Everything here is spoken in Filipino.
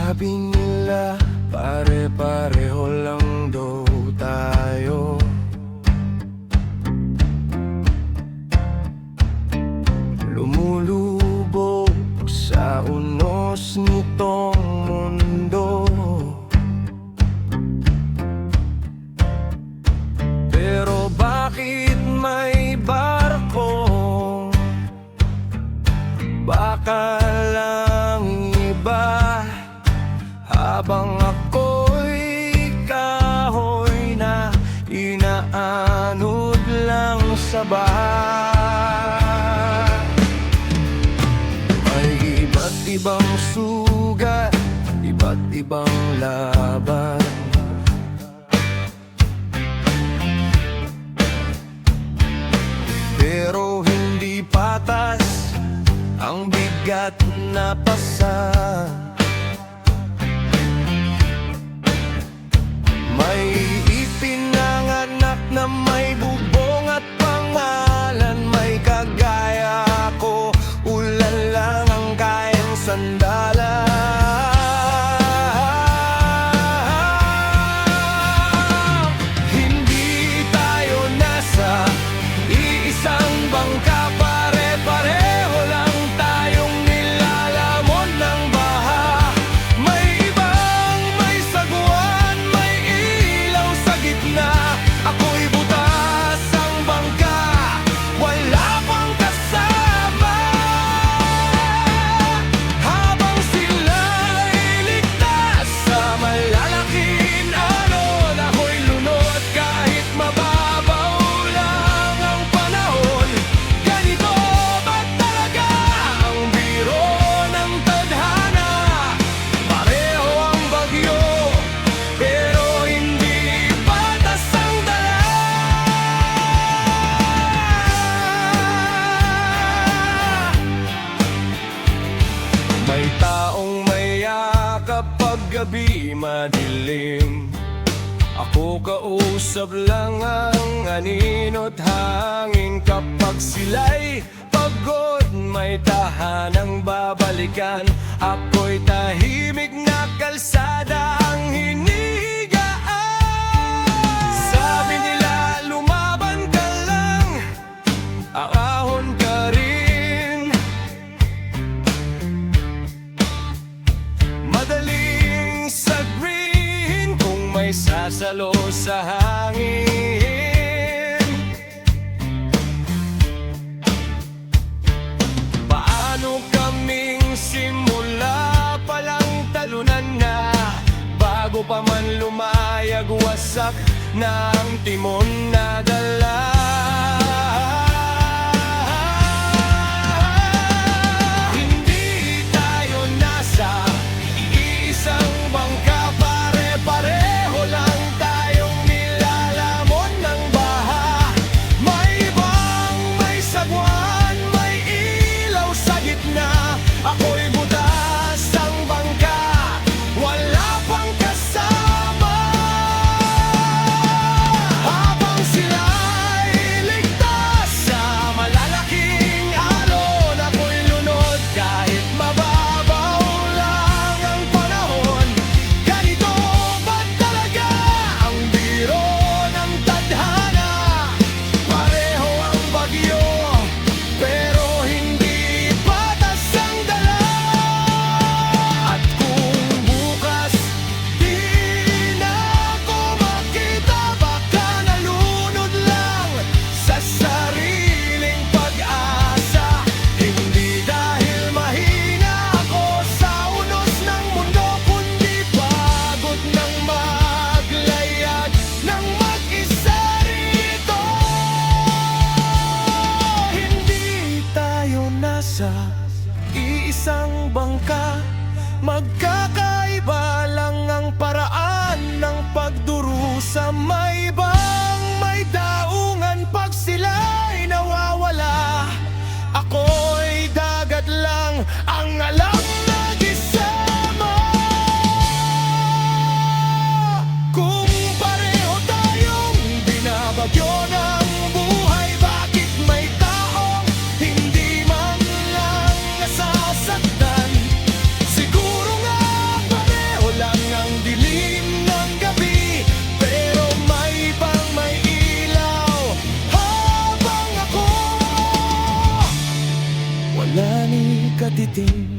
Sabi nila pare-pareho lang daw tayo. Lumulubog sa unos nitong mundo, pero bakit may barko? Baka lang iba, habang ako'y kahoy na inaanod lang sa baha. May iba't ibang sugat, iba't ibang laban, pero hindi patas ang bigat na pasan. May ipinanganak na may bubong at pangalan. May kagaya ko, ulan lang ang kayang sandalan. Hindi tayo nasa iisang bangka, pare-pareho lang tayong nilalamon ng baha. May ibang may sagwan, may ilaw sa gitna. Ako'y butas ang bangka, wala pang kasama. Habang sila'y ligtas sa malalaking alon, ako'y lunod kahit mababaw lang ang panahon. Ganito ba talaga ang biro ng tadhana? Pareho ang bagyo, pero hindi patas ang dala. May taong mayakap pag gabi madilim. Ako kausap lang ang anino't hangin. Kapag sila'y pagod, may tahanang babalikan. Ako'y tahimik na kalsada ang hinihigaan. Sabi nila lumaban ka lang, aahon ka rin. Madaling sagrihin kung may sasalo sa hangin. Paano kaming simula palang talunan na, bago pa man lumayag wasak na ang timon na dala. Hindi tayo nasa iisang bangka, pare-pareho lang tayong nilalamon ng baha. May ibang may sagwan, may ilaw sa gitna. Ako'y butas ang bangka, wala pang kasama. Habang sila'y ligtas sa malalaking alon, ako'y lunod kahit mababaw lang ang panahon. Ganito ba talaga ang biro ng tadhana? Pareho ang bagyo, pero hindi patas ang dala. At kung bukas di na ako makita, baka nalunod lang sa sariling pag-asa. Hindi dahil mahina ako sa unos ng mundo, kundi pagod ng maglayag ng mag-isa rito. Hindi tayo nasa iisang bangka, magkakaiba lang ang paraan ng pagdurusa. May ibang may daungan pag sila'y nawawala. Ako'y dagat lang ang alam mag-isama. Kung pareho tayong binabagyo ng buhay, bakit may taong hindi man lang nasasaktan? Siguro nga nagtititing